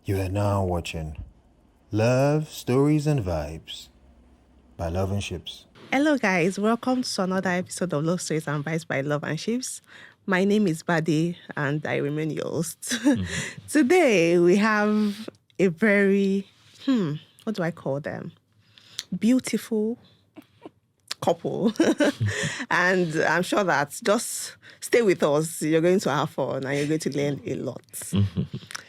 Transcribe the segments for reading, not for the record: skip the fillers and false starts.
You are now watching Love, Stories and Vibes by Love and Ships. Hello guys, welcome to another episode of Love Stories and Vibes by Love and Ships. My name is Bade and I remain your host. Today we have a very, what do I call them? Beautiful couple. And I'm sure that just stay with us. You're going to have fun and you're going to learn a lot.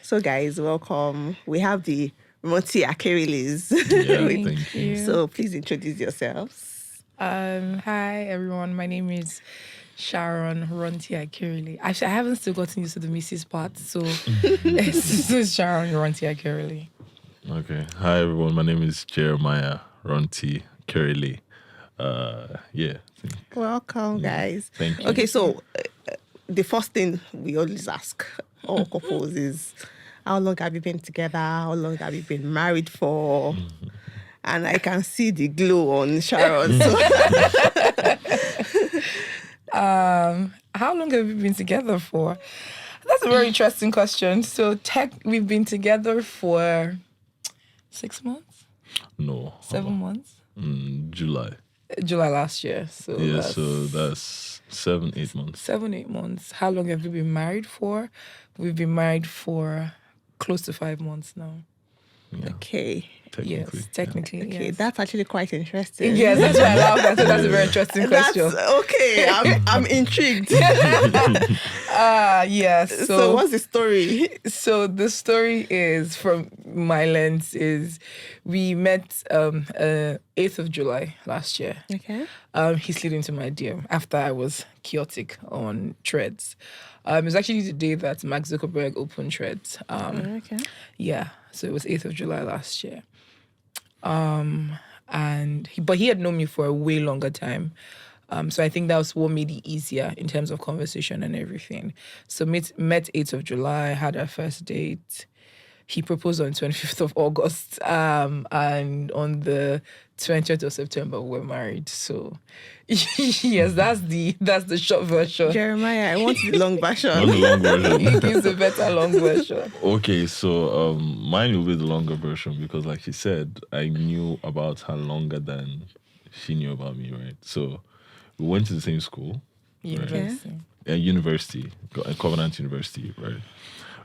So guys, welcome. We have the Ranti-Akereles. Yeah, thank you. So please introduce yourselves. Hi everyone. My name is Sharon Ranti-Akerele. Actually, I haven't still gotten used to the Mrs. part, so this is Sharon Ranti-Akerele. Okay. Hi, everyone. My name is Jeremiah Ranti-Akerele. Yeah. Welcome, guys. Thank you. Okay, so the first thing we always ask all couples is, how long have you been together? How long have you been married for? And I can see the glow on Sharon. So. How long have we been together for? That's a very interesting question. So we've been together for 6 months? No. 7 months? July. July last year. So Yeah, that's so that's 7-8 months. 7-8 months. How long have we been married for? We've been married for close to 5 months now. Yeah, Okay. technically. Yes, technically. Okay, yes. that's actually quite interesting. Yes, that's why I love that. So that's a very interesting question. That's okay. I'm intrigued. Yes. So what's the story? So the story is, from my lens, is we met 8th of July last year. Okay. He slid into my DM after I was chaotic on Threads. It was actually the day that Mark Zuckerberg opened Threads. Okay. Yeah, so it was 8th of July last year. But he had known me for a way longer time. So I think that was what made it easier in terms of conversation and everything. So met 8th of July, had our first date. He proposed on 25th of August. And on the 20th of September, we were married. So yes, that's the short version. Jeremiah, I want the long version. On the long version. He gives a better long version. Okay, so mine will be the longer version because, like she said, I knew about her longer than she knew about me, right? So we went to the same school. University. University, Covenant University, right?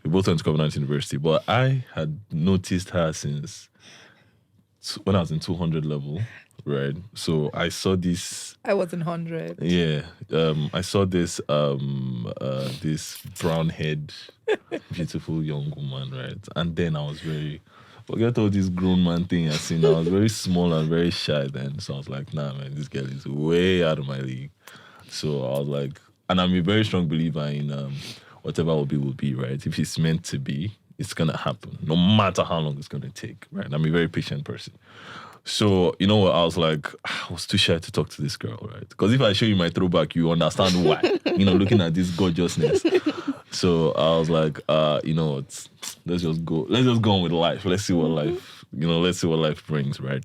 We both went to Covenant University, but I had noticed her since when I was in 200 level, right? So I saw this. I was in 100. Yeah, I saw this this brown-haired, beautiful young woman, right? And then I was forget all this grown man thing I seen. I was very small and very shy then, so I was like, nah, man, this girl is way out of my league. So I was like, and I'm a very strong believer in whatever will be, right? If it's meant to be, it's gonna happen, no matter how long it's gonna take, right? I'm a very patient person. So, you know what, I was like, I was too shy to talk to this girl, right? Because if I show you my throwback, you understand why. Looking at this gorgeousness. So I was like, you know what, let's just go on with life. Let's see what life brings, right?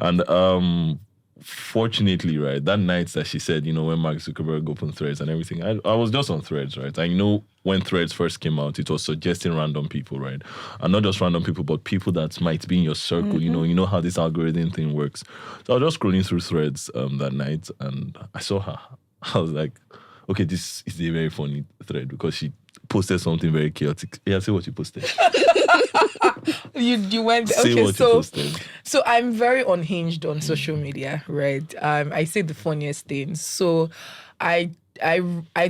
And fortunately, right, that night that she said, when Mark Zuckerberg opened Threads and everything, I was just on Threads, right? And when Threads first came out, it was suggesting random people, right? And not just random people, but people that might be in your circle. You know how this algorithm thing works. So I was just scrolling through Threads that night, and I saw her. I was like, okay, this is a very funny thread because she posted something very chaotic. Yeah, say what you posted. You went Say okay. what you posted. So I'm very unhinged on social media, right? I say the funniest things. So I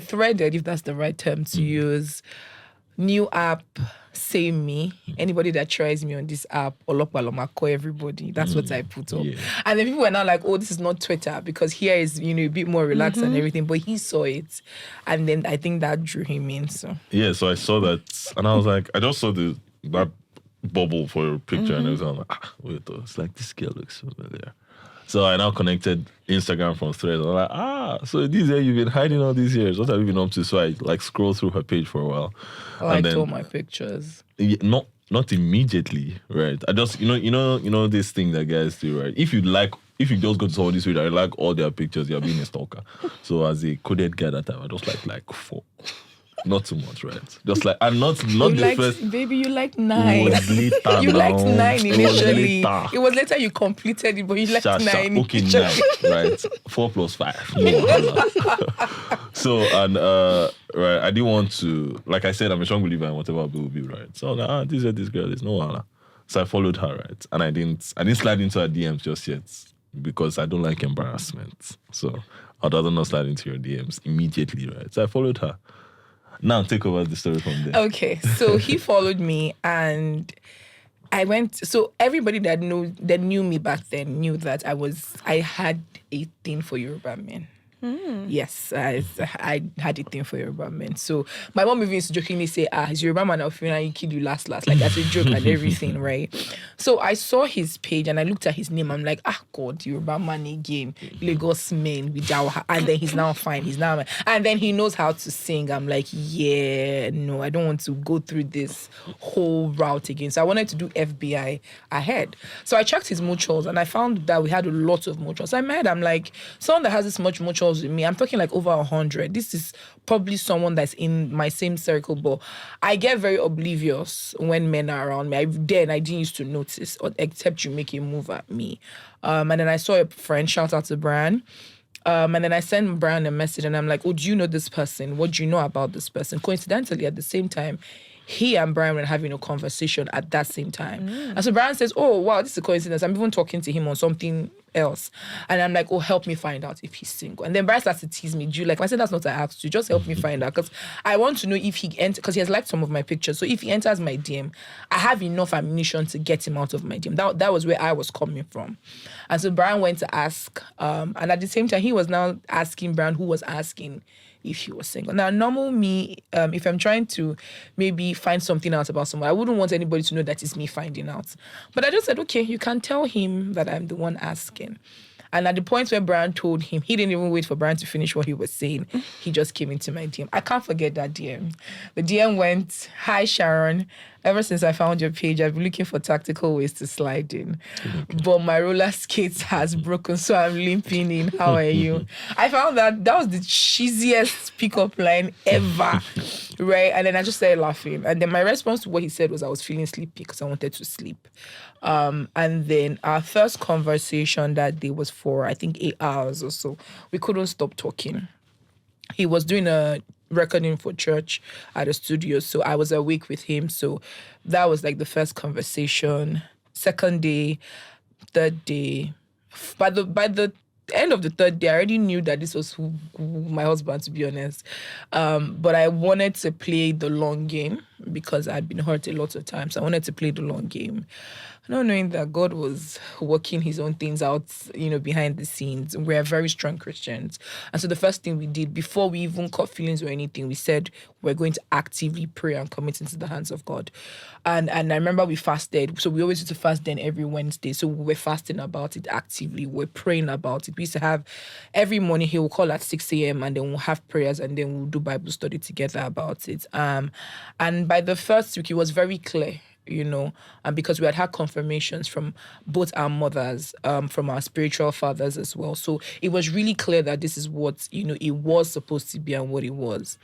threaded, if that's the right term to use. New app, same me. Anybody that tries me on this app, call everybody. That's what I put up. Yeah. And then people were now like, oh, this is not Twitter because here is, a bit more relaxed and everything. But he saw it. And then I think that drew him in. So Yeah, so I saw that, and I was like, I just saw that bubble for your picture, and I was like, wait, though, it's like this girl looks familiar. So I now connected Instagram from Threads. I'm like, so this year you've been hiding all these years. What have you been up to? So I scroll through her page for a while. I told my pictures. Yeah, not immediately, right? I just this thing that guys do, right? If you just go to somebody's page, I like all their pictures, you're being a stalker. So as a coded guy that time, I just like 4. Not too much, right? Just like, and not You the liked, first. baby, you like It 9. was later You liked now. 9 initially. It was later. It was later you completed it, but you liked 9 Okay, initially. 9, right? 4 plus 5. No wahala. So, and right, I didn't want to, like I said, I'm a strong believer in whatever will be, right? So, this is this girl is no wahala. So I followed her, right? And I didn't slide into her DMs just yet because I don't like embarrassment. So I'd rather not slide into your DMs immediately, right? So I followed her. Now take over the story from there. Okay, so he followed me and I went. So everybody that knew me back then knew that I had a thing for Yoruba men. Yes, I had a thing for Yoruba men. So my mom even used to jokingly say, his Yoruba man will feel like kill you last, like as a joke and everything, right? So I saw his page and I looked at his name. I'm like, God, Yoruba man again, Lagos men with Jawa. And then he's now fine. And then he knows how to sing. I'm like, yeah, no, I don't want to go through this whole route again. So I wanted to do FBI ahead. So I checked his mutuals and I found that we had a lot of mutuals. I'm like, someone that has this much mutuals with me, I'm talking like over 100. This is probably someone that's in my same circle, but I get very oblivious when men are around me. I didn't used to notice, except you make a move at me. And then I saw a friend, shout out to Brian. And then I sent Brian a message and I'm like, do you know this person? What do you know about this person? Coincidentally, at the same time, he and Brian were having a conversation at that same time. And so Brian says, oh, wow, this is a coincidence. I'm even talking to him on something else. And I'm like, help me find out if he's single. And then Brian starts to tease me. Do you like? I said, that's not what I asked you. Just help me find out. Because I want to know if he enters, because he has liked some of my pictures. So if he enters my DM, I have enough ammunition to get him out of my DM. That was where I was coming from. And so Brian went to ask. And at the same time, he was now asking Brian, who was asking if he was single. Now, normal me, if I'm trying to maybe find something out about someone, I wouldn't want anybody to know that it's me finding out. But I just said, okay, you can tell him that I'm the one asking. And at the point where Brian told him, he didn't even wait for Brian to finish what he was saying. He just came into my DM. I can't forget that DM. The DM went, hi, Sharon. Ever since I found your page, I've been looking for tactical ways to slide in. Okay. But my roller skates has broken, so I'm limping in. How are you? I found that was the cheesiest pickup line ever, right? And then I just started laughing. And then my response to what he said was I was feeling sleepy because I wanted to sleep. And then our first conversation that day was for, I think, 8 hours or so. We couldn't stop talking. He was doing a recording for church at a studio, so I was awake with him. So that was like the first conversation. Second day, third day. By the end of the third day, I already knew that this was who my husband, to be honest. But I wanted to play the long game because I'd been hurt a lot of times. I wanted to play the long game. Not knowing that God was working his own things out, behind the scenes. We're very strong Christians. And so the first thing we did, before we even caught feelings or anything, we said we're going to actively pray and commit into the hands of God. And I remember we fasted. So we always used to fast then every Wednesday. So we were fasting about it actively. We're praying about it. We used to have, every morning he will call at 6 a.m. and then we'll have prayers and then we'll do Bible study together about it. And by the first week, it was very clear. And because we had confirmations from both our mothers, from our spiritual fathers as well. So it was really clear that this is what, it was supposed to be and what it was.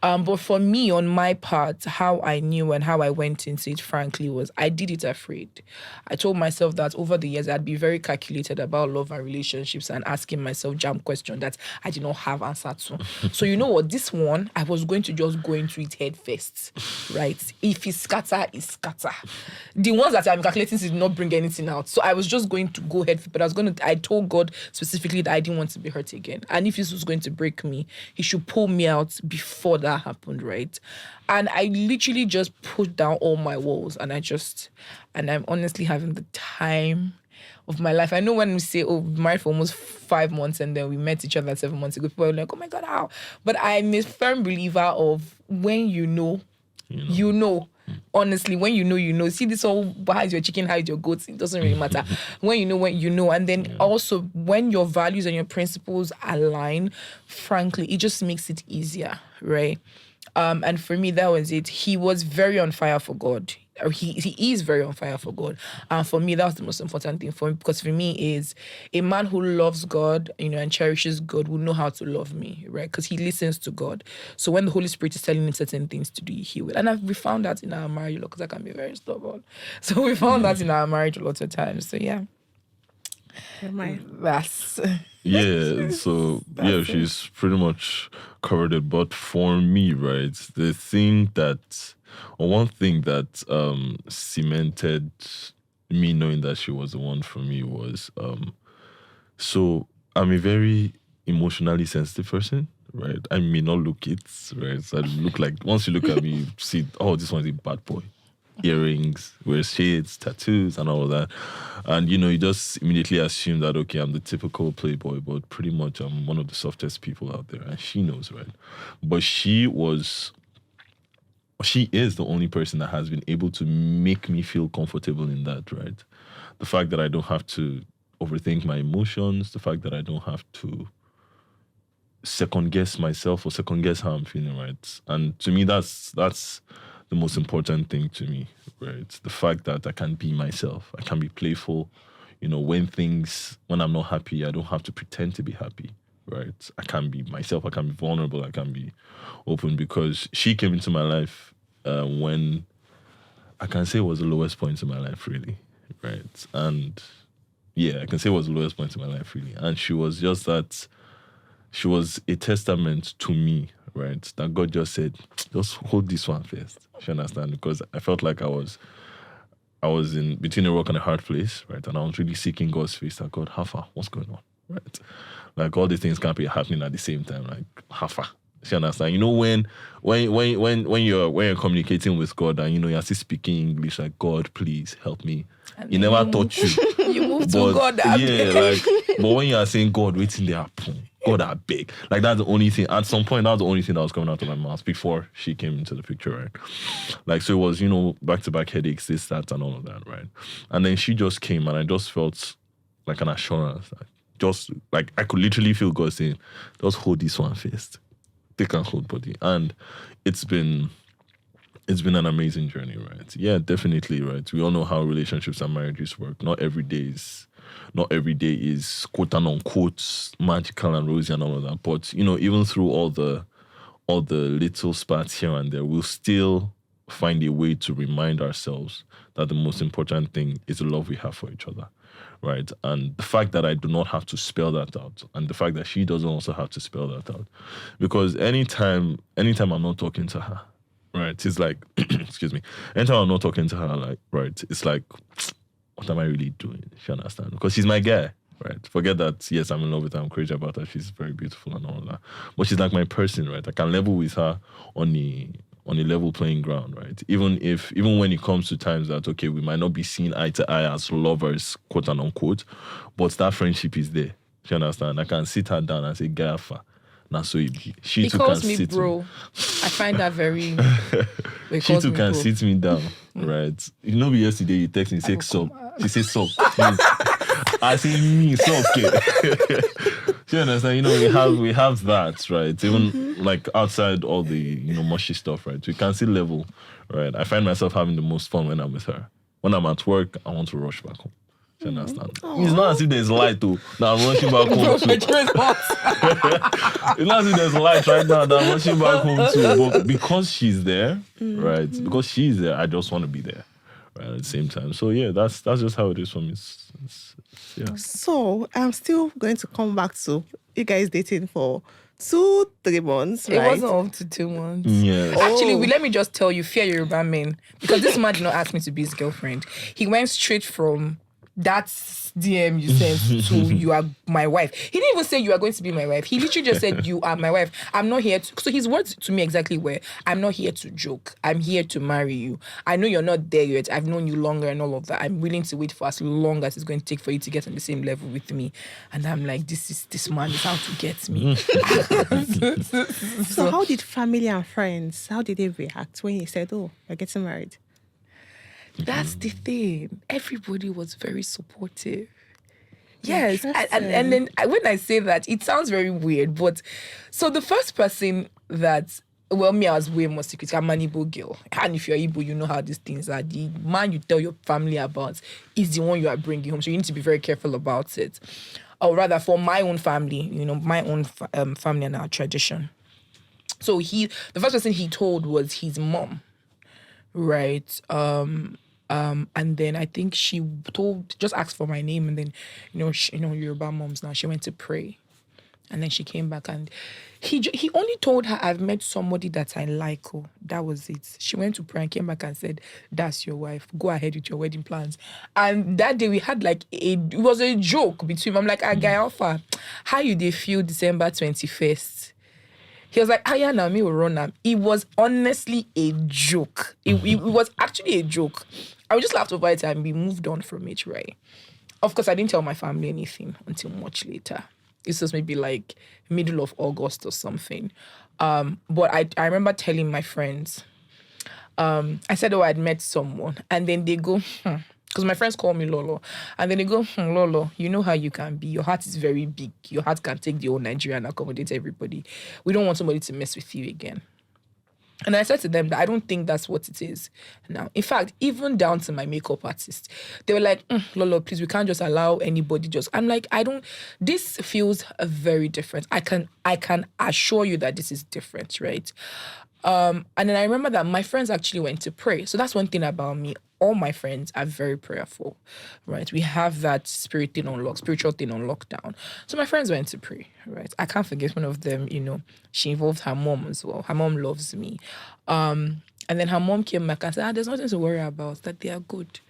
But for me, on my part, how I knew and how I went into it, frankly, was I did it afraid. I told myself that over the years, I'd be very calculated about love and relationships and asking myself jam questions that I did not have answer to. So you know what? This one, I was going to just go into it head first, right? If it's scatter, it's scatter. The ones that I'm calculating did not bring anything out. So I was just going to go head first, but I told God specifically that I didn't want to be hurt again. And if this was going to break me, he should pull me out before that happened, right? And I literally just put down all my walls and I'm honestly having the time of my life. I know when we say, we married for almost 5 months and then we met each other 7 months ago, people are like, oh my God, how? But I'm a firm believer of when you know. Honestly, when you know. See, this all, how is your chicken, how is your goat? It doesn't really matter. When you know. And then also, when your values and your principles align, frankly, it just makes it easier, right? And for me, that was it. He was very on fire for God. he is very on fire for God. And for me, that's the most important thing for me, because for me is a man who loves God, and cherishes God will know how to love me, right? Because he listens to God. So when the Holy Spirit is telling him certain things to do, he will. And we found that in our marriage a lot, because I can be very stubborn. So we found that in our marriage a lot of times. So yeah. That's Yeah, so yeah, she's pretty much covered it. But for me, right, one thing that cemented me knowing that she was the one for me was so I'm a very emotionally sensitive person, right? I may not look it, right? So I look like, once you look at me, you see, oh, this one's a bad boy. Earrings, wears shades, tattoos, and all of that. And, you just immediately assume that, okay, I'm the typical playboy, but pretty much I'm one of the softest people out there. And she knows, right? But she is the only person that has been able to make me feel comfortable in that, right? The fact that I don't have to overthink my emotions, the fact that I don't have to second guess myself or second guess how I'm feeling, right? And to me, that's the most important thing to me, right? The fact that I can be myself, I can be playful. When I'm not happy, I don't have to pretend to be happy, right? I can be myself, I can be vulnerable, I can be open, because she came into my life when I can say it was the lowest point in my life, really, right? And yeah, I can say it was the lowest point in my life, really. And she was just that, she was a testament to me, right? That God just said, just hold this one first. You understand? Because I felt like I was in between a rock and a hard place, right? And I was really seeking God's face. That God, how far? What's going on, right? Like all these things can't be happening at the same time. Like how far? You understand? When you're communicating with God and you're still speaking English, like God, please help me. And He never taught you. You move to God. But when you are saying God, waiting there, God, I beg. Like that's the only thing. At some point, that was the only thing that was coming out of my mouth before she came into the picture, right? Like so, it was back-to-back headaches, this, that, and all of that, right? And then she just came, and I just felt like an assurance, just like I could literally feel God saying, "Just hold this one first. Take and hold, body." And it's been an amazing journey, right? Yeah, definitely, right? We all know how relationships and marriages work. Not every day is quote unquote magical and rosy and all of that. But even through all the little spats here and there, we'll still find a way to remind ourselves that the most important thing is the love we have for each other, right? And the fact that I do not have to spell that out, and the fact that she doesn't also have to spell that out, because anytime I'm not talking to her, right, it's like, excuse me, anytime I'm not talking to her, like, right, it's like, what am I really doing? You understand? Because she's my guy, right? Forget that, yes, I'm in love with her, I'm crazy about her, she's very beautiful and all that. But she's like my person, right? I can level with her on a level playing ground, right? Even when it comes to times that, okay, we might not be seen eye to eye as lovers, quote and unquote, but that friendship is there. You understand? I can sit her down and say, Gafa. Now, so she too calls can me sit bro. I find that very. She too can sit me down, right? Yesterday you text me, say sup. She says sup. I say me sup. You understand? We have that, right? Even like outside all the mushy stuff, right? We can see level, right? I find myself having the most fun when I'm with her. When I'm at work, I want to rush back home. You understand? It's not as if there's light though. Now I'm rushing back home too. It's not as if there's light right now that I'm rushing back home too. But because she's there, right? Because she's there, I just want to be there, right? At the same time. So yeah, that's just how it is for me. Yeah. So I'm still going to come back to you guys dating for 2-3 months, right? It wasn't up to 2 months. Yes. Actually, let me just tell you, fear Yoruba men. Because this man did not ask me to be his girlfriend. He went straight from that DM you sent to you are my wife. He didn't even say you are going to be my wife. He literally just said you are my wife. I'm not here to... So his words to me exactly were, I'm not here to joke. I'm here to marry you. I know you're not there yet. I've known you longer and all of that. I'm willing to wait for as long as it's going to take for you to get on the same level with me. And I'm like, this man is out to get me. So how did family and friends, how did they react when you said, oh, you're getting married? That's the thing. Everybody was very supportive. Yes. And then when I say that, it sounds very weird. But so the first person that well, me, I was way more secret. I'm an Igbo girl. And if you're Igbo, you know how these things are. The man you tell your family about is the one you are bringing home. So you need to be very careful about it. Or rather, for my own family, my own family and our tradition. So the first person he told was his mom, right? And then I think she just asked for my name, and then, Yoruba moms now, she went to pray. And then she came back and he only told her, I've met somebody that I like. Oh, that was it. She went to pray and came back and said, that's your wife. Go ahead with your wedding plans. And that day we had it was a joke between. I'm like, guy Alpha, how you they feel December 21st? He was like, Ayana, me will run up. It was honestly a joke. It was actually a joke. I just laughed over it and we moved on from it, right? Of course, I didn't tell my family anything until much later. This was maybe middle of August or something. But I remember telling my friends, I said, I'd met someone. And then they go, because my friends call me Lolo. And then they go, Lolo, you know how you can be. Your heart is very big. Your heart can take the whole Nigeria and accommodate everybody. We don't want somebody to mess with you again. And I said to them that I don't think that's what it is now. In fact, even down to my makeup artist, they were like, Lolo, please, we can't just allow anybody I'm like, this feels very different. I can assure you that this is different, right? And then I remember that my friends actually went to pray. So that's one thing about me. All my friends are very prayerful, right? We have that spiritual thing on lockdown. So my friends went to pray, right? I can't forget one of them, she involved her mom as well. Her mom loves me. And then her mom came back and said, there's nothing to worry about, that they are good.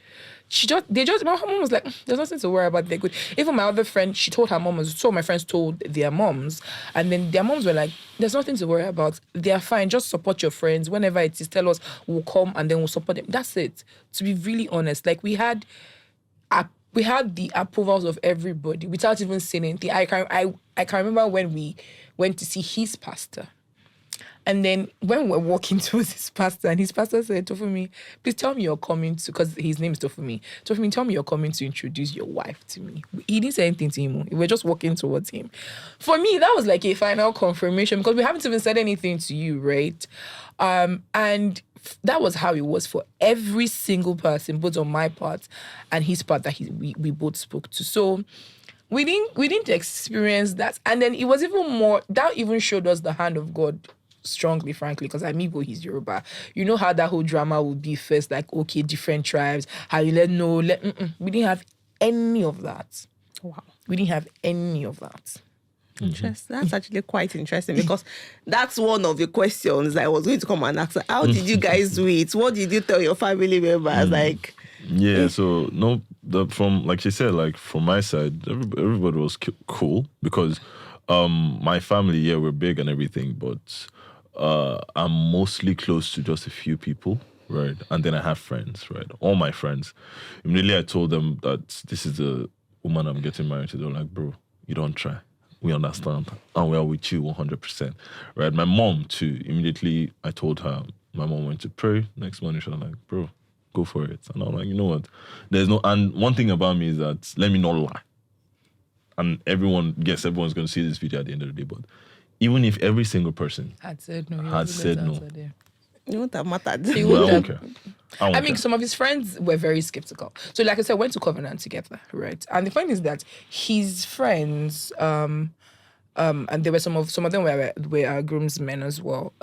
My mom was like, there's nothing to worry about, they're good. Even my other friend, she told her mom, so my friends told their moms, and then their moms were like, there's nothing to worry about, they are fine, just support your friends, whenever it is, tell us, we'll come and then we'll support them. That's it. To be really honest, we had the approvals of everybody without even saying anything. I can remember when we went to see his pastor. And then when we're walking towards his pastor, and his pastor said, Tofumi, please tell me you're coming to, because his name is Tofumi. Tofumi, tell me you're coming to introduce your wife to me. He didn't say anything to him. We were just walking towards him. For me, that was like a final confirmation because we haven't even said anything to you, right? And that was how it was for every single person, both on my part and his part that we both spoke to. So we didn't experience that. And then it was even more, that even showed us the hand of God strongly, frankly, because I'm Igbo, he's Yoruba. You know how that whole drama would be first, okay, different tribes, how you we didn't have any of that. Wow. We didn't have any of that. Interesting. That's actually quite interesting because that's one of the questions I was going to come and ask. How did you guys do it? What did you tell your family members? Yeah, so no, from like she said, from my side, everybody was cool because my family, we're big and everything, but I'm mostly close to just a few people, right? And then I have friends, right? All my friends. Immediately I told them that this is the woman I'm getting married to. They're like, bro, you don't try. We understand. And we are with you 100%, right? My mom too, immediately I told her, my mom went to pray. Next morning she was like, bro, go for it. And I'm like, you know what? And one thing about me is that, let me not lie. And everyone's going to see this video at the end of the day, but even if every single person had said no, it wouldn't have mattered. I don't care. I mean, some of his friends were very skeptical. So, like I said, went to Covenant together, right? And the point is that his friends, and there were some of them were groomsmen as well.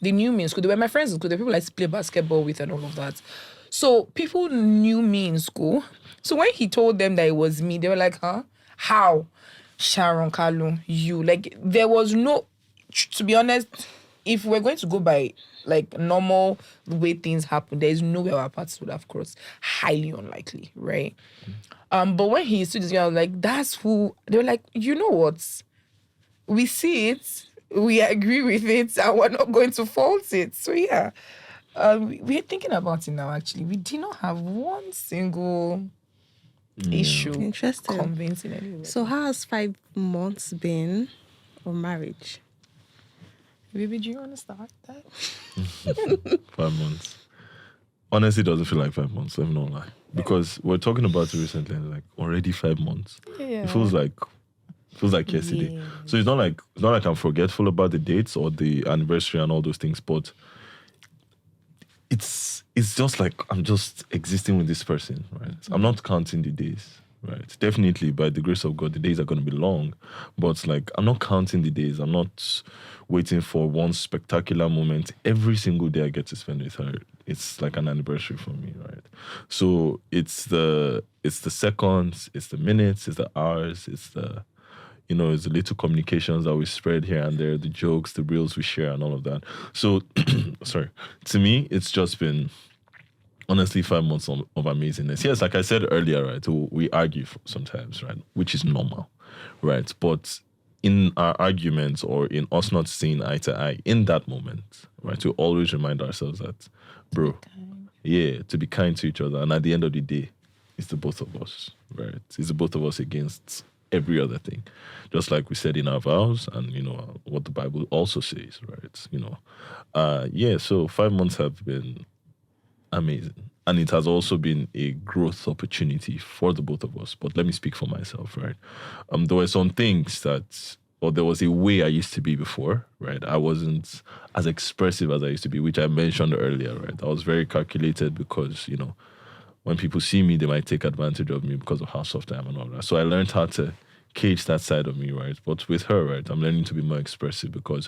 They knew me in school. They were my friends in school. They were people I used to play basketball with and all of that. So people knew me in school. So when he told them that it was me, they were like, huh? How? Sharon, Kalu, you. There was no, to be honest, if we're going to go by normal way things happen, there is no way our paths would have crossed. Highly unlikely, right? But when he stood this, I was like, that's who. They were like, you know what? We see it, we agree with it, and we're not going to fault it. So yeah, we're thinking about it now. Actually, we did not have one single issue. Interesting. Convincing anyway. So how has 5 months been of marriage? Baby, do you want to start that? 5 months. Honestly, it doesn't feel like 5 months. Let me not lie. Because we're talking about it recently, and already 5 months. Yeah. It feels like Feels like yesterday. So it's not like I'm forgetful about the dates or the anniversary and all those things, but it's just like I'm just existing with this person, right? I'm not counting the days, right? Definitely, by the grace of God, the days are going to be long, but like I'm not counting the days. I'm not waiting for one spectacular moment. Every single day I get to spend with her, it's like an anniversary for me, right? So it's the seconds, it's the minutes, it's the hours, it's the it's the little communications that we spread here and there, the jokes, the reels we share, and all of that. So, sorry. To me, it's just been, honestly, 5 months of amazingness. Yes, like I said earlier, right, we argue sometimes, right, which is normal, right? But in our arguments or in us not seeing eye to eye in that moment, right, to always remind ourselves that, bro, to be kind to each other. And at the end of the day, it's the both of us, right? It's the both of us against every other thing, just like we said in our vows and what the Bible also says, right? So 5 months have been amazing, and it has also been a growth opportunity for the both of us. But let me speak for myself, right? There were some things there was a way I used to be before, right? I wasn't as expressive as I used to be, which I mentioned earlier, right? I was very calculated because when people see me, they might take advantage of me because of how soft I am and all that. So I learned how to cage that side of me, right? But with her, right, I'm learning to be more expressive because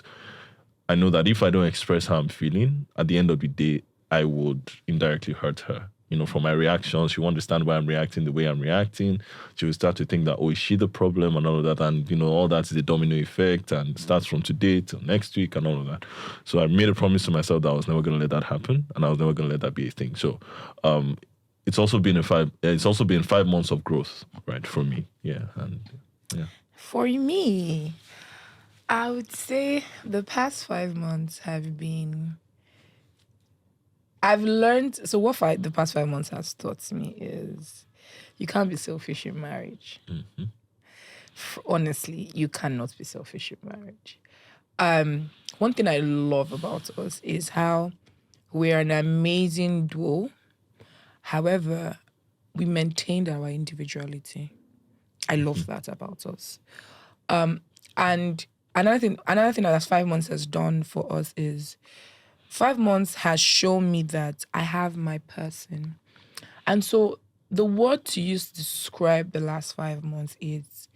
I know that if I don't express how I'm feeling, at the end of the day, I would indirectly hurt her. From my reactions, she will understand why I'm reacting the way I'm reacting. She will start to think that, is she the problem and all of that? And, all that is a domino effect and it starts from today till next week and all of that. So I made a promise to myself that I was never going to let that happen and I was never going to let that be a thing. So, it's also been 5 months of growth, right, for me. Yeah. And yeah. For me, I would say the past 5 months have been. I've learned. So what the past 5 months has taught me is, you can't be selfish in marriage. Mm-hmm. Honestly, you cannot be selfish in marriage. One thing I love about us is how we're an amazing duo. However, we maintained our individuality. I love that about us. And another thing that 5 months has done for us is 5 months has shown me that I have my person. And so the word to use to describe the last 5 months is,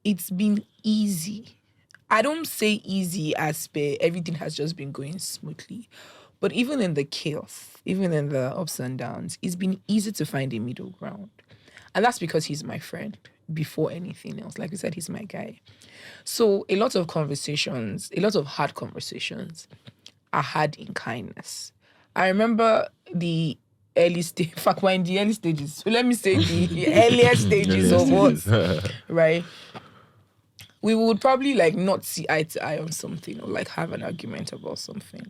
it's been easy. I don't say easy as per everything has just been going smoothly. But even in the chaos, even in the ups and downs, it's been easy to find a middle ground. And that's because he's my friend before anything else. Like I said, he's my guy. So a lot of hard conversations are had in kindness. I remember the early stage, in fact, we're in the early stages. So let me say the earlier stages of us, right? We would probably not see eye to eye on something or have an argument about something.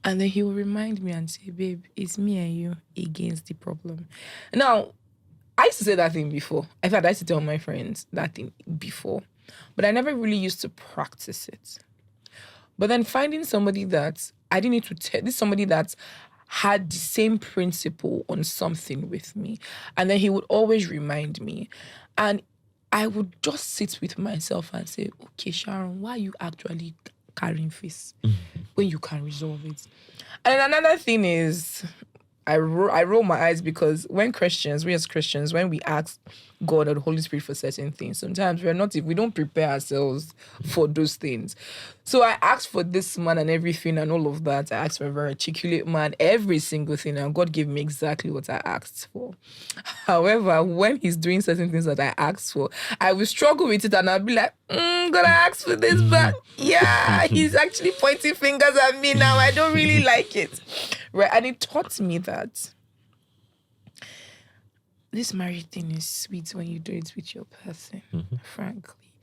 And then he will remind me and say, babe, it's me and you against the problem. Now, I used to say that thing before. In fact, I used to tell my friends that thing before. But I never really used to practice it. But then finding somebody that I didn't need to tell, this somebody that had the same principle on something with me. And then he would always remind me. And I would just sit with myself and say, okay, Sharon, why are you actually carrying face when you can resolve it? And another thing is, I roll my eyes because we as Christians, when we ask God or the Holy Spirit for certain things, sometimes we don't prepare ourselves for those things. So I asked for this man and everything and all of that. I asked for a very articulate man, every single thing, and God gave me exactly what I asked for. However, when he's doing certain things that I asked for, I will struggle with it and I'll be like, God, I asked for this, but he's actually pointing fingers at me now. I don't really like it. Right? And it taught me that this marriage thing is sweet when you do it with your person, frankly.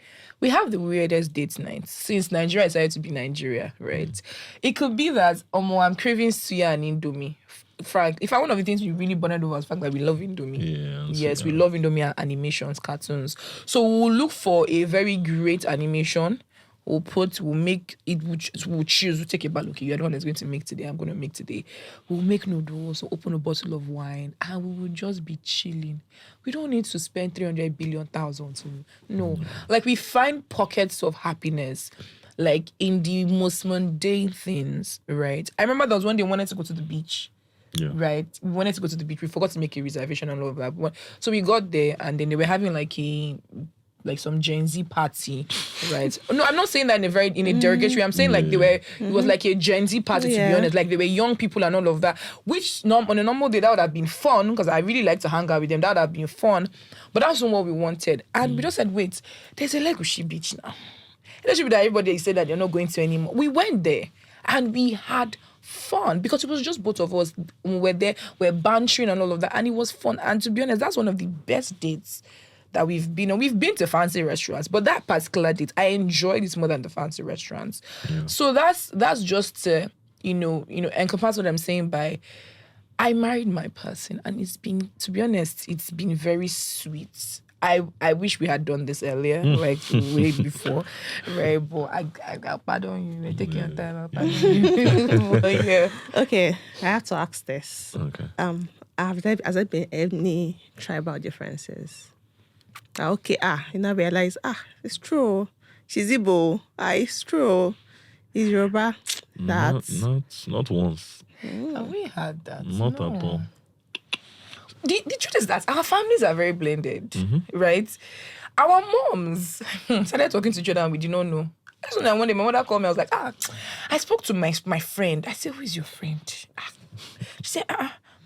We have the weirdest date nights since Nigeria decided to be Nigeria, right? It could be that, I'm craving suya and Indomie. Frank, if one of the things we really bonded over is the fact that we love Indomie. Yes, we love Indomie animations, cartoons. So we'll look for a very great animation we'll make it, we'll choose, we'll take a ball. Okay, you're the one that's going to make today. I'm going to make today. We'll make noodles, open a bottle of wine, and we will just be chilling. We don't need to spend 300 billion thousand. No, like we find pockets of happiness, like in the most mundane things, right? I remember there was one day we wanted to go to the beach. Yeah. Right, we wanted to go to the beach. We forgot to make a reservation and all of that. So we got there, and then they were having like some Gen Z party, right? No, I'm not saying that in a derogatory way. I'm saying like it was like a Gen Z party, to be honest. Like they were young people and all of that, which on a normal day that would have been fun, because I really like to hang out with them. That would have been fun, but that's not what we wanted. And we just said, wait, there's a Legoshi beach now. It should be that everybody said that they're not going to anymore. We went there and we had fun because it was just both of us. We were there, we're bantering and all of that, and it was fun. And to be honest, that's one of the best dates that we've been on. We've been to fancy restaurants, but that particular date, I enjoyed it more than the fancy restaurants. Yeah. So that's just to, encompass what I'm saying by I married my person, and it's been, to be honest, it's been very sweet. I wish we had done this earlier, like way before, right? But I pardon you. Take your time. I'll pardon you. But yeah. Okay, I have to ask this. Okay. Has there been any tribal differences? Okay, you now realize, it's true. She's Igbo. It's true. He's Yoruba. That's not once. Have we had that? Not No. at all. The truth is that our families are very blended, right? Our moms started talking to each other and we did not know. That's when one day my mother called me. I was like, I spoke to my friend. I said, who is your friend? She said,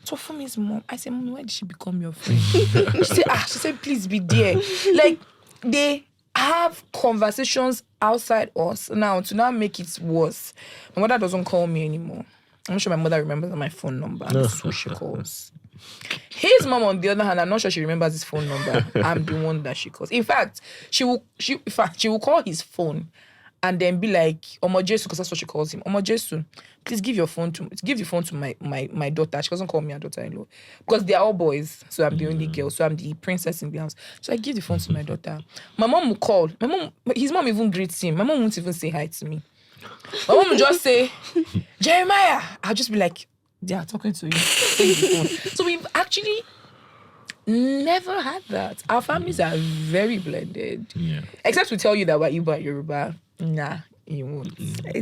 Tofumi's mom. I said, Mom, why did she become your friend? She said, please be there. Like, they have conversations outside us now to now make it worse. My mother doesn't call me anymore. I'm not sure my mother remembers my phone number. That's who she calls. His mom, on the other hand, I'm not sure she remembers his phone number. I'm the one that she calls. In fact, she will call his phone and then be like, Omo Jesu, because that's what she calls him. Omo Jesu, please give the phone to my daughter. She doesn't call me her daughter-in-law because they are all boys. So I'm the only girl. So I'm the princess in the house. So I give the phone to my daughter. My mom will call. His mom even greets him. My mom won't even say hi to me. My mom will just say, Jeremiah. I'll just be like, they are talking to you. Take the phone. So we've actually never had that. Our families are very blended. Yeah. Except we tell you that we're Igbo and Yoruba. Nah, you won't.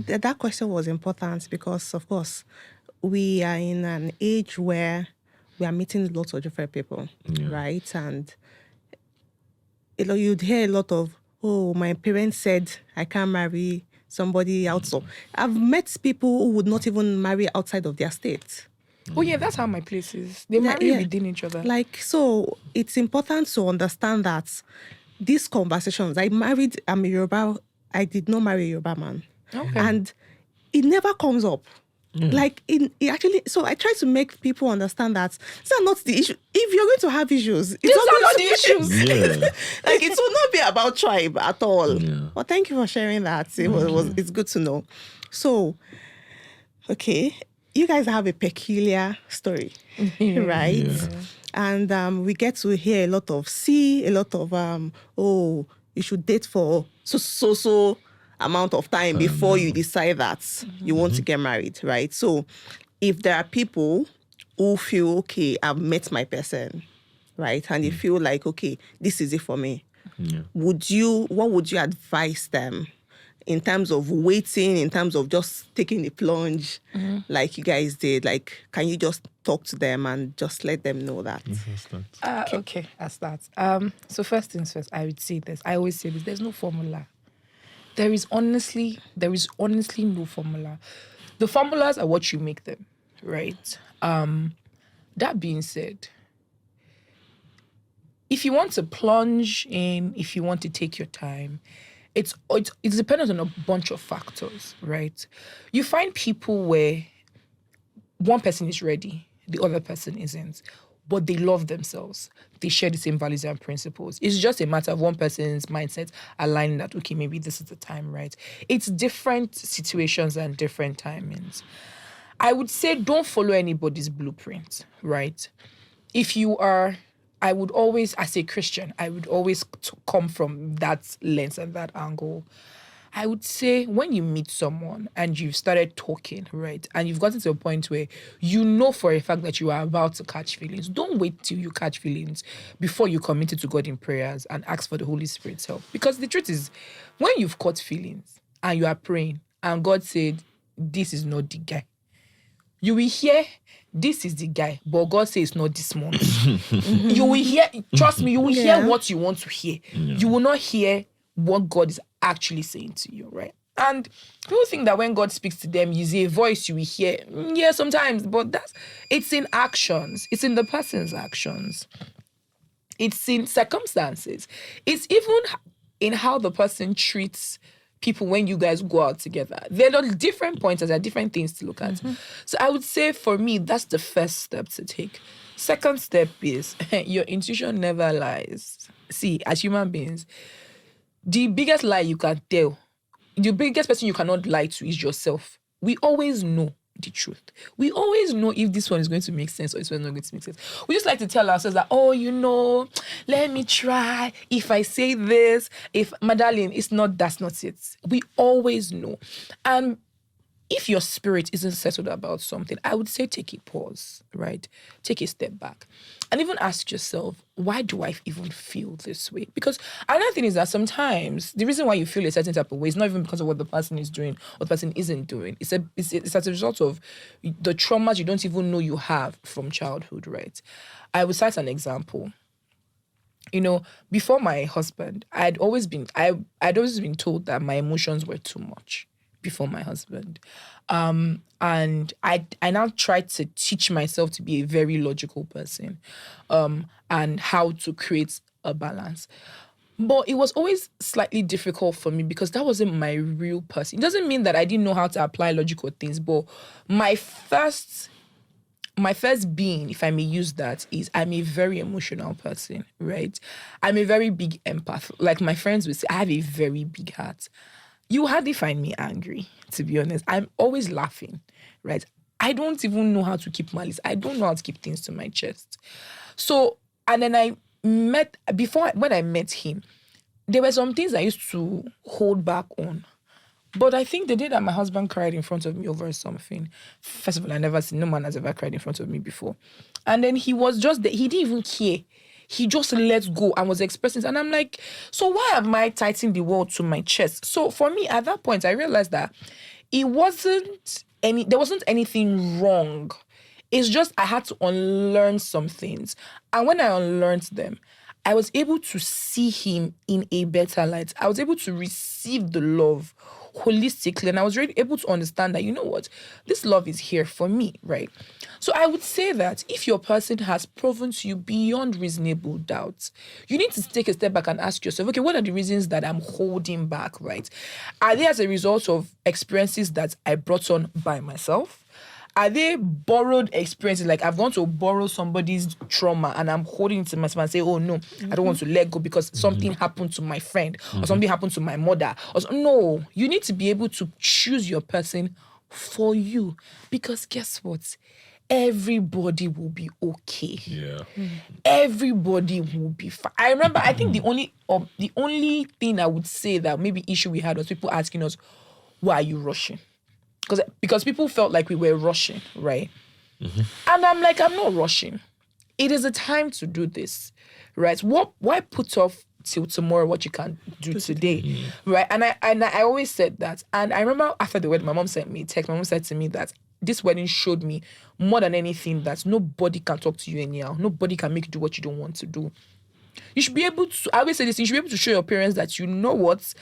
That question was important because, of course, we are in an age where we are meeting lots of different people, right? And you'd hear a lot of, my parents said I can't marry somebody else. So I've met people who would not even marry outside of their state. Oh yeah, that's how my place is. They marry within each other. Like, so it's important to understand that these conversations, I'm a Yoruba, I did not marry a Yoruba man. Okay. And it never comes up. Like, so I try to make people understand that these are not the issue. If you're going to have issues, these are not the issues. Yeah. Like, it will not be about tribe at all. Yeah. Well, thank you for sharing that. It's good to know. So, okay, you guys have a peculiar story, right? Yeah. And we get to hear a lot of you should date for so amount of time before you decide that you want to get married, right? So if there are people who feel, okay, I've met my person, right? And you feel like, okay, this is it for me. Yeah. What would you advise them in terms of waiting, in terms of just taking the plunge like you guys did? Like, can you just talk to them and just let them know that? Okay, I'll start. So first things first, I would say this. I always say this. There's no formula. There is honestly no formula. The formulas are what you make them, right? That being said, if you want to plunge in, if you want to take your time, it's dependent on a bunch of factors, right? You find people where one person is ready, the other person isn't, but they love themselves. They share the same values and principles. It's just a matter of one person's mindset aligning that, okay, maybe this is the time, right? It's different situations and different timings. I would say don't follow anybody's blueprint, right? I would always, as a Christian, come from that lens and that angle. I would say when you meet someone and you've started talking, right, and you've gotten to a point where you know for a fact that you are about to catch feelings, don't wait till you catch feelings before you commit it to God in prayers and ask for the Holy Spirit's help. Because the truth is, when you've caught feelings and you are praying and God said, this is not the guy, you will hear, this is the guy, but God says it's not this month. You will hear, trust me, you will hear what you want to hear. You will not hear what God is actually saying to you, right? And people think that when God speaks to them, you see a voice you will hear. Yeah, sometimes, but it's in actions. It's in the person's actions. It's in circumstances. It's even in how the person treats people when you guys go out together. There are different points, there are different things to look at. So I would say for me, that's the first step to take. Second step is your intuition never lies. See, as human beings, the biggest lie you can tell, the biggest person you cannot lie to is yourself. We always know the truth. We always know if this one is going to make sense or this one is not going to make sense. We just like to tell ourselves that, oh, let me try. If I say this, my darling, that's not it. We always know. And if your spirit isn't settled about something, I would say take a pause, right? Take a step back and even ask yourself, why do I even feel this way? Because another thing is that sometimes the reason why you feel a certain type of way is not even because of what the person is doing or the person isn't doing. It's as a result of the traumas you don't even know you have from childhood, right? I would cite an example. Before my husband, I'd always been told that my emotions were too much. Before my husband. And I now try to teach myself to be a very logical person and how to create a balance. But it was always slightly difficult for me because that wasn't my real person. It doesn't mean that I didn't know how to apply logical things, but my first being, if I may use that, is I'm a very emotional person, right? I'm a very big empath. Like my friends would say, I have a very big heart. You hardly find me angry, to be honest. I'm always laughing, right? I don't even know how to keep malice. I don't know how to keep things to my chest. So, and then when I met him, there were some things I used to hold back on. But I think the day that my husband cried in front of me over something, first of all, no man has ever cried in front of me before. And then he was just there. He didn't even care. He just let go and was expressing. And I'm like, so why am I tightening the world to my chest? So for me, at that point, I realized that there wasn't anything wrong. It's just I had to unlearn some things. And when I unlearned them, I was able to see him in a better light. I was able to receive the love holistically. And I was really able to understand that, you know what, this love is here for me, right? So I would say that if your person has proven to you beyond reasonable doubt, you need to take a step back and ask yourself, okay, what are the reasons that I'm holding back, right? Are they as a result of experiences that I brought on by myself? Are they borrowed experiences? Like I've gone to borrow somebody's trauma and I'm holding it to myself and say, oh no, I don't want to let go because something happened to my friend or something happened to my mother. No, you need to be able to choose your person for you. Because guess what? Everybody will be okay. Yeah. Everybody will be fine. I remember, I think the only thing I would say that maybe issue we had was people asking us, why are you rushing? Because people felt like we were rushing, right? And I'm like, I'm not rushing. It is a time to do this, right? Why put off till tomorrow what you can do today, right? And I always said that. And I remember after the wedding, my mom sent me a text. My mom said to me that this wedding showed me more than anything that nobody can talk to you anyhow. Nobody can make you do what you don't want to do. You should be able to, I always say this, you should be able to show your parents that you know what,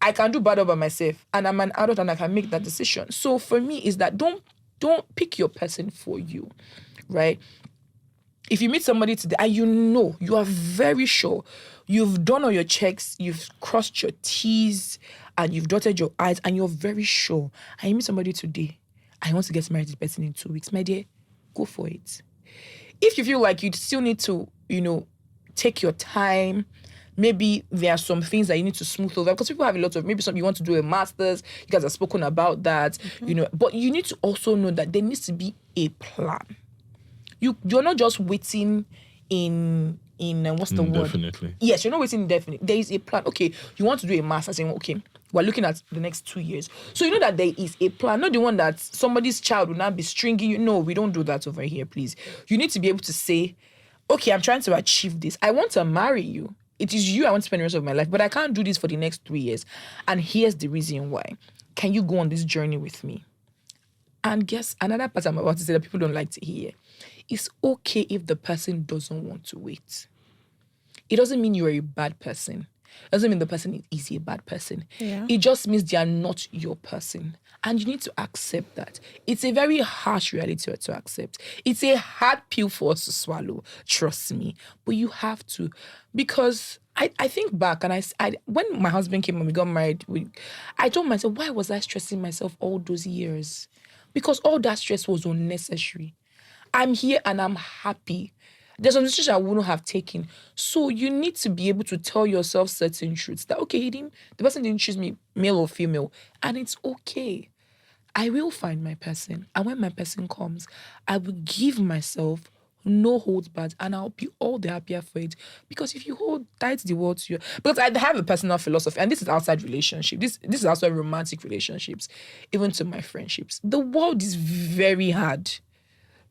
I can do better by myself and I'm an adult and I can make that decision. So for me is that don't pick your person for you, right? If you meet somebody today and you are very sure, you've done all your checks, you've crossed your T's and you've dotted your I's and you're very sure, and you meet somebody today, I want to get married to this person in 2 weeks, my dear, go for it. If you feel like you still need to, take your time, maybe there are some things that you need to smooth over because people have a lot of, maybe you want to do a master's, you guys have spoken about that, but you need to also know that there needs to be a plan. You're not just waiting in what's the word? Definitely. Yes, you're not waiting indefinitely. There is a plan. Okay, you want to do a master's, saying, okay, We're looking at the next 2 years. So you know that there is a plan, not the one that somebody's child will not be stringing you. No, we don't do that over here, please. You need to be able to say, okay, I'm trying to achieve this. I want to marry you. It is you I want to spend the rest of my life, but I can't do this for the next 3 years. And here's the reason why. Can you go on this journey with me? And guess another part I'm about to say that people don't like to hear. It's okay if the person doesn't want to wait. It doesn't mean you're a bad person. It doesn't mean the person is a bad person. Yeah. It just means they are not your person. And you need to accept that. It's a very harsh reality to accept. It's a hard pill for us to swallow, trust me. But you have to. Because I think back and I when my husband came and we got married, I told myself, why was I stressing myself all those years? Because all that stress was unnecessary. I'm here and I'm happy. There's some decisions I wouldn't have taken. So you need to be able to tell yourself certain truths that, okay, the person didn't choose me, male or female, and it's okay. I will find my person. And when my person comes, I will give myself no holds barred, and I'll be all the happier for it. Because if you hold tight the world to you, because I have a personal philosophy, and this is outside relationship. This is outside romantic relationships, even to my friendships. The world is very hard.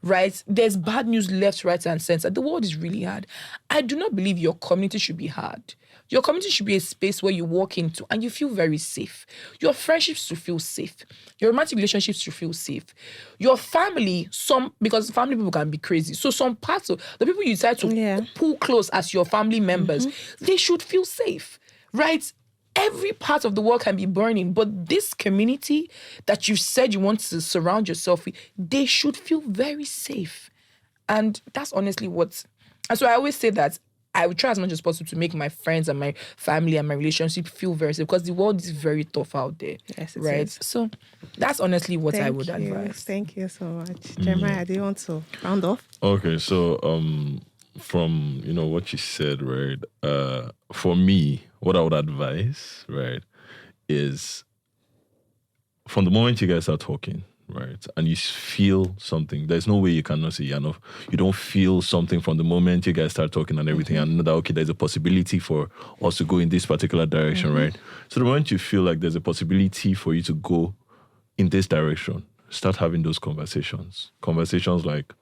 Right? There's bad news left, right, and center. The world is really hard. I do not believe your community should be hard. Your community should be a space where you walk into and you feel very safe. Your friendships should feel safe. Your romantic relationships should feel safe. Your family, because family people can be crazy. So some parts of the people you decide to pull close as your family members, they should feel safe, right? Every part of the world can be burning, but this community that you said you want to surround yourself with, they should feel very safe. And that's honestly and so I always say that I would try as much as possible to make my friends and my family and my relationship feel very safe, because the world is very tough out there. Yes, it right? is. So that's honestly what I would advise. Thank you so much. Jeremiah, do you want to round off? Okay, so from what you said, right? For me, what I would advise, right, is from the moment you guys are talking, right, and you feel something, there's no way you cannot say you don't feel something from the moment you guys start talking and everything, and know that, okay, there's a possibility for us to go in this particular direction, right? So the moment you feel like there's a possibility for you to go in this direction, start having those conversations. Conversations like,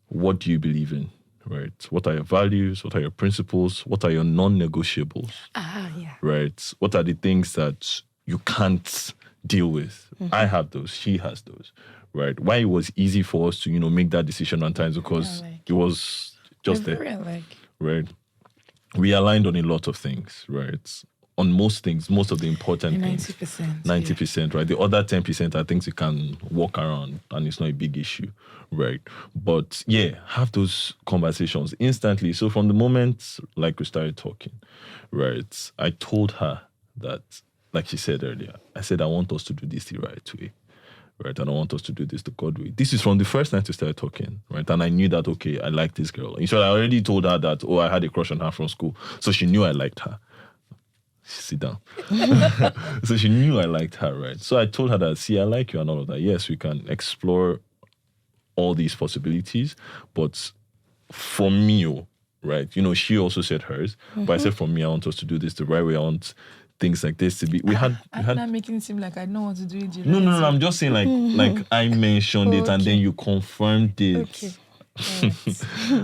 what do you believe in? Right? What are your values? What are your principles? What are your non-negotiables? Right? What are the things that you can't deal with? I have those. She has those. Right? Why it was easy for us to, make that decision on times, because it was just there. Right? We aligned on a lot of things. Right? On most things, most of the important 90%. 90%, right? The other 10% are things you can walk around and it's not a big issue, right? But have those conversations instantly. So from the moment, like, we started talking, right, I told her that, like she said earlier, I said, I want us to do this the right way, right? And I want us to do this the God way. This is from the first night we started talking, right? And I knew that, okay, I like this girl. In short, I already told her that, I had a crush on her from school. So she knew I liked her. Sit down. So she knew I liked her, right? So I told her that, see, I like you and all of that. Yes, we can explore all these possibilities, but for me, right, she also said hers, but I said, for me, I want us to do this the right way. I want things like this to be. I'm not making it seem like I don't want to do it. No. I'm just saying, like I mentioned it and then you confirmed it. Okay.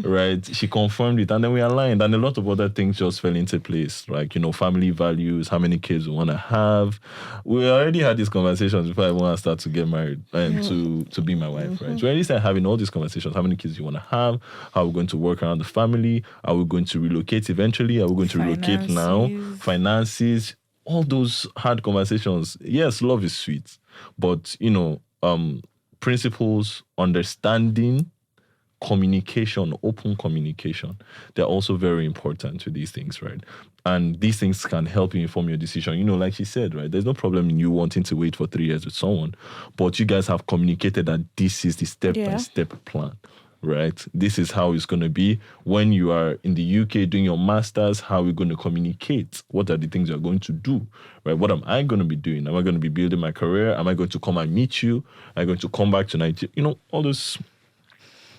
Right, she confirmed it and then we aligned, and a lot of other things just fell into place, like family values, how many kids we want to have. We already had these conversations before I want to start to get married to be my wife, right? So we already started having all these conversations. How many kids you want to have, how we're going to work around the family, are we going to relocate eventually, are we going to relocate now, finances, all those hard conversations. Yes, love is sweet, but principles, understanding, communication, open communication, they're also very important to these things, right? And these things can help you inform your decision. Like she said, right, there's no problem in you wanting to wait for 3 years with someone, but you guys have communicated that this is the step-by-step plan, right? This is how it's going to be. When you are in the UK doing your master's, how are we going to communicate? What are the things you're going to do, right? What am I going to be doing? Am I going to be building my career? Am I going to come and meet you? Am I going to come back to Nigeria? All those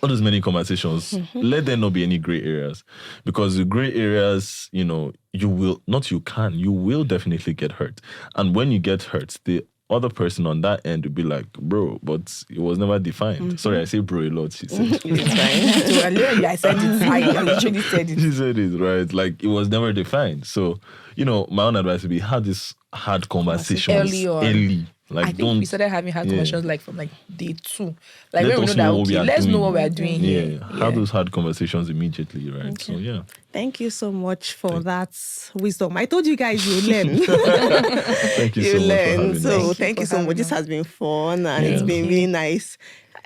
all those many conversations, let there not be any gray areas. Because the gray areas, you know, you will definitely get hurt. And when you get hurt, the other person on that end would be like, bro, but it was never defined. Sorry, I say bro a lot, she said. It's fine. I said it. I literally said it. She said it, right? Like, it was never defined. So, you know, my own advice would be have this hard conversations Early on. early. Like, I think we started having hard conversations like from like day 2. Like Let when we us know that, know what we okay, are let's know doing. what we are doing here. Have those hard conversations immediately, right? Okay. So, yeah. Thank you so much for that wisdom. I told you guys you learn. Thank you so much for having us. So Thank thank you you for so having much. This us. has been fun and it's Yeah. been really nice.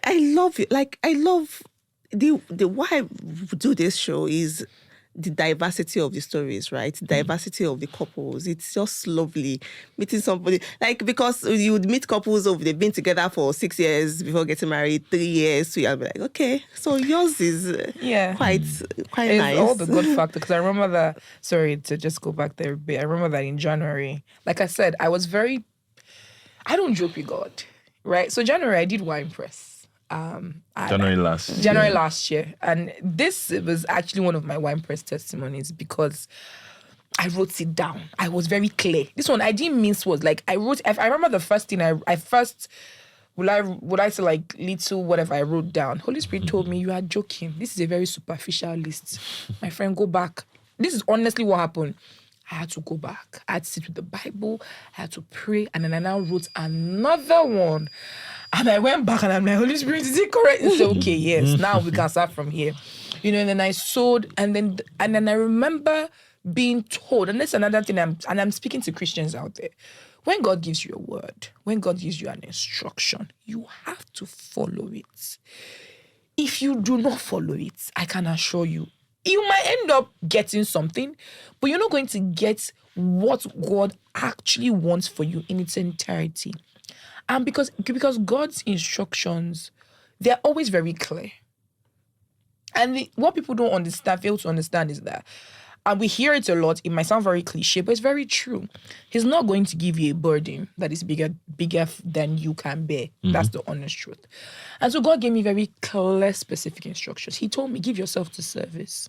I love it. Like I love the why I do this show is the diversity of the stories, right? Diversity of the couples. It's just lovely meeting somebody. Like, because you would meet couples of they've been together for 6 years before getting married, 3 years. So you'll be like, okay, so yours is quite It's nice. all the good factor. Because I remember that, sorry to just go back there a bit. I remember that in January, like I said, I don't joke with God, right? So January, I did wine press. January last Last year. And this was actually one of my wine press testimonies because I wrote it down. I was very clear. This one, I didn't mince words. Like I remember the first thing would I say like little whatever I wrote down. Holy Spirit told me, you are joking. This is a very superficial list. My friend, go back. This is honestly what happened. I had to go back. I had to sit with the Bible. I had to pray. And then I now wrote another one. And I went back and I'm like, Holy Spirit, is it correct? It's okay, yes. Now we can start from here. You know, and then I sowed. And then I remember being told, and that's another thing, I'm speaking to Christians out there. When God gives you a word, when God gives you an instruction, you have to follow it. If you do not follow it, I can assure you, you might end up getting something, but you're not going to get what God actually wants for you in its entirety. And because God's instructions, they're always very clear. And what people don't understand, fail to understand is that, and we hear it a lot, it might sound very cliche, but it's very true. He's not going to give you a burden that is bigger than you can bear. That's the honest truth. And so God gave me very clear, specific instructions. He told me, give yourself to service,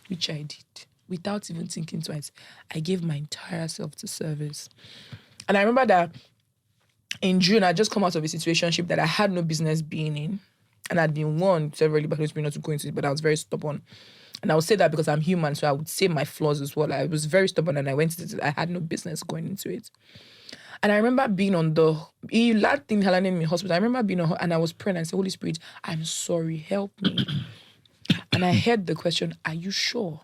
which I did. Without even thinking twice, I gave my entire self to service. And I remember that in June, I just come out of a situationship that I had no business being in. And I'd been warned severally by Holy not to go into it, but I was very stubborn. And I would say that because I'm human, so I would say my flaws as well. I was very stubborn and I went into it. I had no business going into it. And I remember being on the last thing Helen in the hospital. I remember being on and I was praying and I said, Holy Spirit, I'm sorry, help me. And I heard the question, are you sure?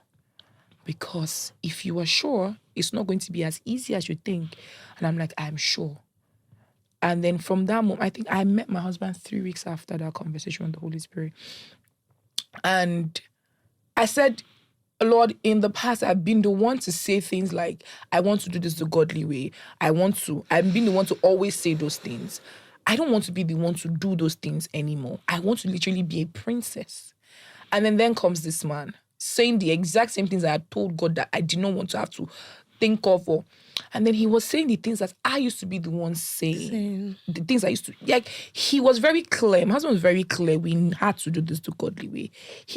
Because if you are sure, it's not going to be as easy as you think. And I'm like, I'm sure. And then from that moment, I think I met my husband 3 weeks after that conversation with the Holy Spirit. And I said, Lord, in the past, I've been the one to say things like, I want to do this the godly way. I've been the one to always say those things. I don't want to be the one to do those things anymore. I want to literally be a princess. And then comes this man saying the exact same things I had told God that I did not want to have to think of. And then he was saying the things that I used to be the one saying. The things I used to, like, he was very clear. My husband was very clear. We had to do this the godly way.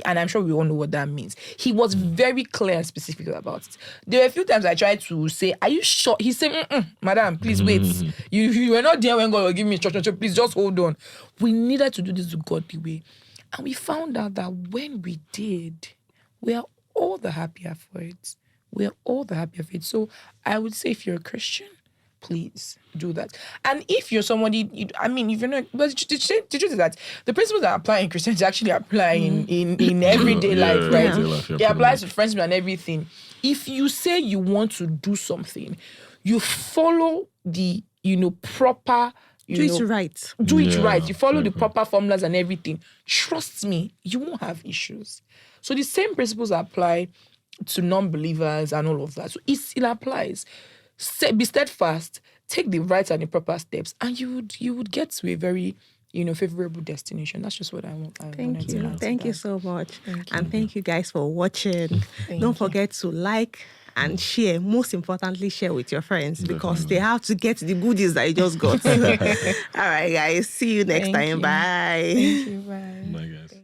And I'm sure we all know what that means. He was very clear and specific about it. There were a few times I tried to say, are you sure? He said, madam, please wait. You were not there when God was giving me instructions, so please just hold on. We needed to do this the godly way. And we found out that when we did, we are all the happier for it. We're all the happier for it. So I would say if you're a Christian, please do that. And if you're somebody, if you're not, but the truth is that the principles that apply in Christianity actually apply in everyday life, right? Everyday life, It applies to friendship and everything. If you say you want to do something, you follow the, proper, do it right. Do it right. You follow the proper formulas and everything. Trust me, you won't have issues. So the same principles apply to non-believers and all of that. So it applies. Be steadfast, take the right and the proper steps, and you would get to a very, favorable destination. That's just what I want. Thank you. Thank you so much. And thank you guys for watching. Don't forget to like and share. Most importantly, share with your friends because they have to get the goodies that you just got. All right, guys. See you next time. You. Bye. Thank you. Bye.